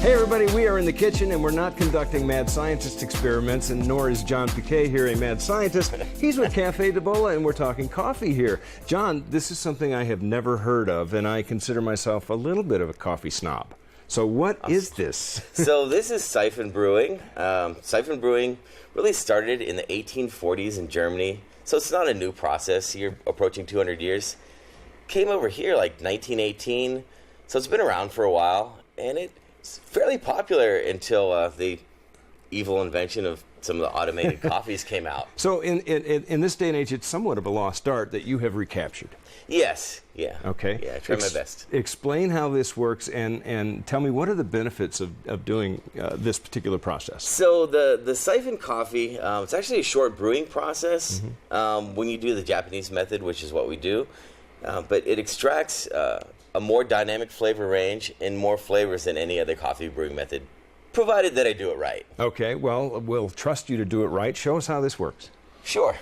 Hey everybody, we are in the kitchen and we're not conducting mad scientist experiments, and nor is John Piquet here a mad scientist. He's with Caffe de Bola and we're talking coffee here. John, this is something I have never heard of, and I consider myself a little bit of a coffee snob. So what is this? So this is siphon brewing. Siphon brewing really started in the 1840s in Germany. So it's not a new process. You're approaching 200 years. Came over here like 1918. So it's been around for a while, and it's fairly popular until the evil invention of some of the automated coffees came out. So in this day and age, it's somewhat of a lost art that you have recaptured. Yes. Yeah. Okay. Yeah, I try my best. Explain how this works and tell me what are the benefits of doing this particular process. So the siphon coffee, it's actually a short brewing process when you do the Japanese method, which is what we do. But it extracts a more dynamic flavor range and more flavors than any other coffee brewing method, provided that I do it right. Okay, well, we'll trust you to do it right. Show us how this works. Sure.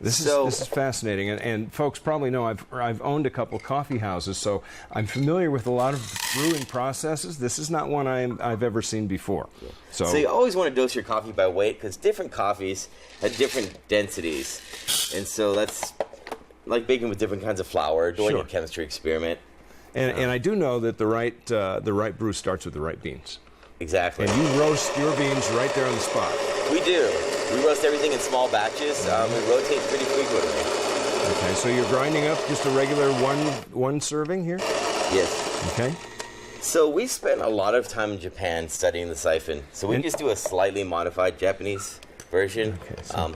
This is fascinating, and folks probably know I've owned a couple coffee houses, so I'm familiar with a lot of brewing processes. This is not one I've ever seen before. Yeah. So you always want to dose your coffee by weight, because different coffees have different densities, and so that's like baking with different kinds of flour, doing a chemistry experiment. And I do know that the right brew starts with the right beans. Exactly. And you roast your beans right there on the spot. We do. We roast everything in small batches. We rotate pretty frequently. Okay, so you're grinding up just a regular one serving here? Yes. Okay. So we spent a lot of time in Japan studying the siphon. So we just do a slightly modified Japanese version. Okay,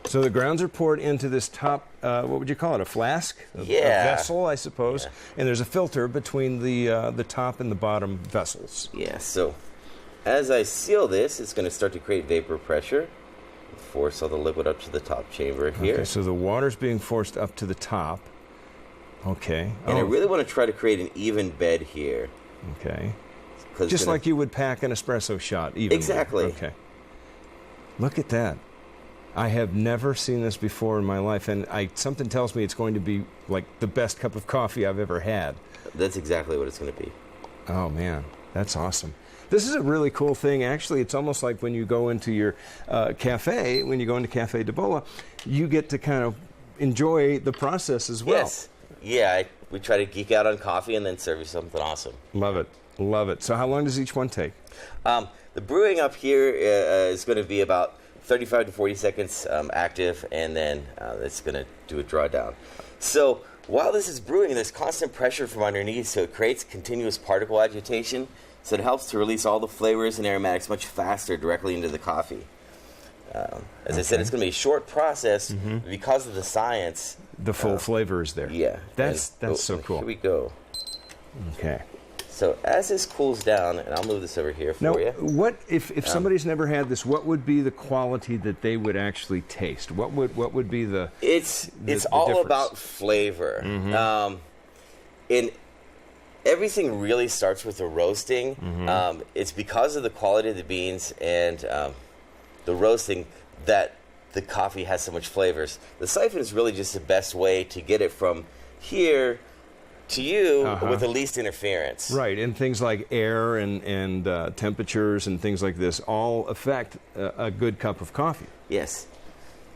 so the grounds are poured into this top, what would you call it, a flask? A vessel, I suppose. Yeah. And there's a filter between the top and the bottom vessels. Yeah, so as I seal this, it's going to start to create vapor pressure. Force all the liquid up to the top chamber here. Okay, so the water's being forced up to the top. Okay. And I really want to try to create an even bed here. Okay. Just like you would pack an espresso shot evenly. Exactly. Okay. Look at that. I have never seen this before in my life, and something tells me it's going to be like the best cup of coffee I've ever had. That's exactly what it's going to be. Oh, man. That's awesome. This is a really cool thing. Actually, it's almost like when you go into your cafe, when you go into Caffe de Bola, you get to kind of enjoy the process as well. Yes. Yeah, we try to geek out on coffee and then serve you something awesome. Love it. Love it. So how long does each one take? The brewing up here is going to be about 35 to 40 seconds active, and then it's going to do a drawdown. So while this is brewing, there's constant pressure from underneath, so it creates continuous particle agitation. So it helps to release all the flavors and aromatics much faster directly into the coffee. As I said, it's going to be a short process because of the science. The full flavor is there. Yeah. That's so cool. Here we go. Okay. So as this cools down, and I'll move this over here for you. What if somebody's never had this? What would be the quality that they would actually taste? What would be the? It's all difference? about flavor. And everything really starts with the roasting. It's because of the quality of the beans and the roasting that the coffee has so much flavors. The siphon is really just the best way to get it from here to you with the least interference. Right, and things like air and temperatures and things like this all affect a good cup of coffee. Yes.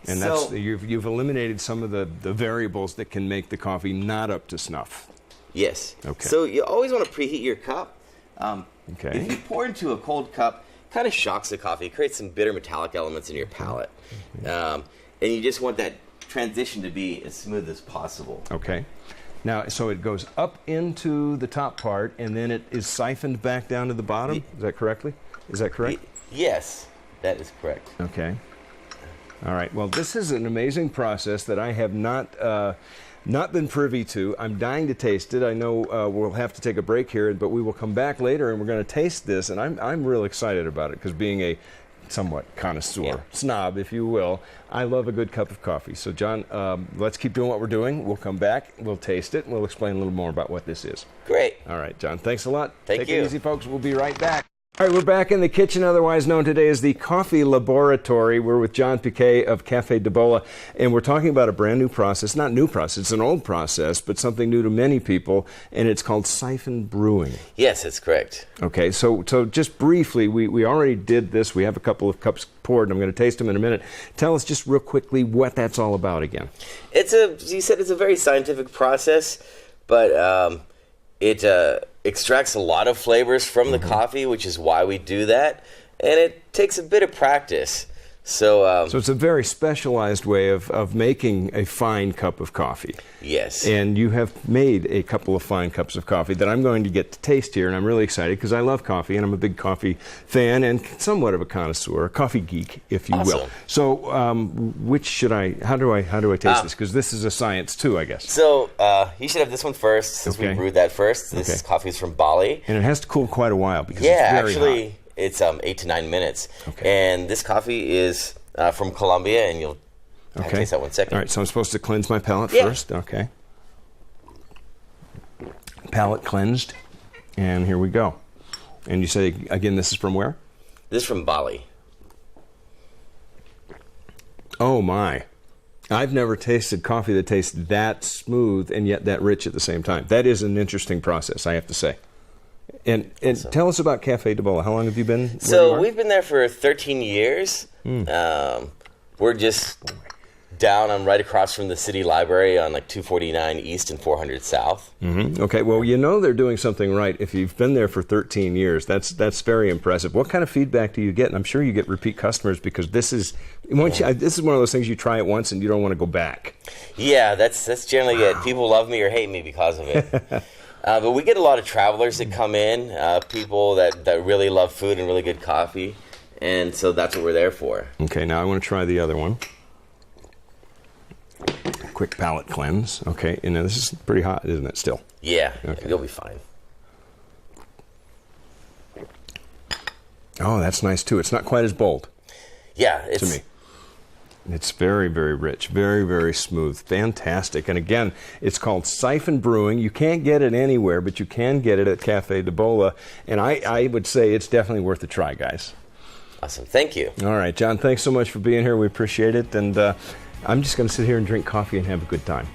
And that's you've eliminated some of the variables that can make the coffee not up to snuff. Yes. Okay. So you always want to preheat your cup. Okay. If you pour into a cold cup, it kind of shocks the coffee. It creates some bitter metallic elements in your palate. And you just want that transition to be as smooth as possible. Okay. Now, so it goes up into the top part, and then it is siphoned back down to the bottom? Is that correct? Yes, that is correct. Okay. All right. Well, this is an amazing process that I have not been privy to. I'm dying to taste it. I know we'll have to take a break here, but we will come back later, and we're going to taste this, and I'm real excited about it, because being a somewhat connoisseur, snob, if you will, I love a good cup of coffee. So, John, let's keep doing what we're doing. We'll come back, we'll taste it, and we'll explain a little more about what this is. Great. All right, John, thanks a lot. Thank you. Take it easy, folks. We'll be right back. All right, we're back in the kitchen, otherwise known today as the Coffee Laboratory. We're with John Piquet of Caffe de Bola, and we're talking about a brand new process. Not new process, it's an old process, but something new to many people, and it's called siphon brewing. Yes, that's correct. Okay, so just briefly, we already did this. We have a couple of cups poured, and I'm going to taste them in a minute. Tell us just real quickly what that's all about again. You said it's a very scientific process, but it extracts a lot of flavors from the coffee, which is why we do that, and it takes a bit of practice. So it's a very specialized way of making a fine cup of coffee. Yes. And you have made a couple of fine cups of coffee that I'm going to get to taste here, and I'm really excited because I love coffee, and I'm a big coffee fan and somewhat of a connoisseur, a coffee geek, if you will. So which should how do I taste this? Because this is a science too, I guess. So you should have this one first, since we brewed that first. This coffee is from Bali. And it has to cool quite a while because it's very hot. It's 8 to 9 minutes. Okay. And this coffee is from Colombia, and you'll taste that 1 second. All right, so I'm supposed to cleanse my palate first. Okay. Palate cleansed, and here we go. And you say, again, this is from where? This is from Bali. Oh, my. I've never tasted coffee that tastes that smooth and yet that rich at the same time. That is an interesting process, I have to say. And tell us about Caffe de Bola. How long have you been? So we've been there for 13 years. We're just down on right across from the city library on like 249 East and 400 South. Okay, well, you know they're doing something right if you've been there for 13 years. That's very impressive. What kind of feedback do you get? And I'm sure you get repeat customers because this is one of those things you try it once and you don't want to go back. Yeah, that's generally it. People love me or hate me because of it. But we get a lot of travelers that come in, people that really love food and really good coffee, and so that's what we're there for. Okay, now I want to try the other one. Quick palate cleanse. Okay, and now this is pretty hot, isn't it, still? Yeah, okay. You'll be fine. Oh, that's nice, too. It's not quite as bold. Yeah, to me. It's very, very rich, very, very smooth, fantastic. And again, it's called siphon brewing. You can't get it anywhere, but you can get it at Caffe de Bola. And I would say it's definitely worth a try, guys. Awesome. Thank you. All right, John, thanks so much for being here. We appreciate it. And I'm just going to sit here and drink coffee and have a good time.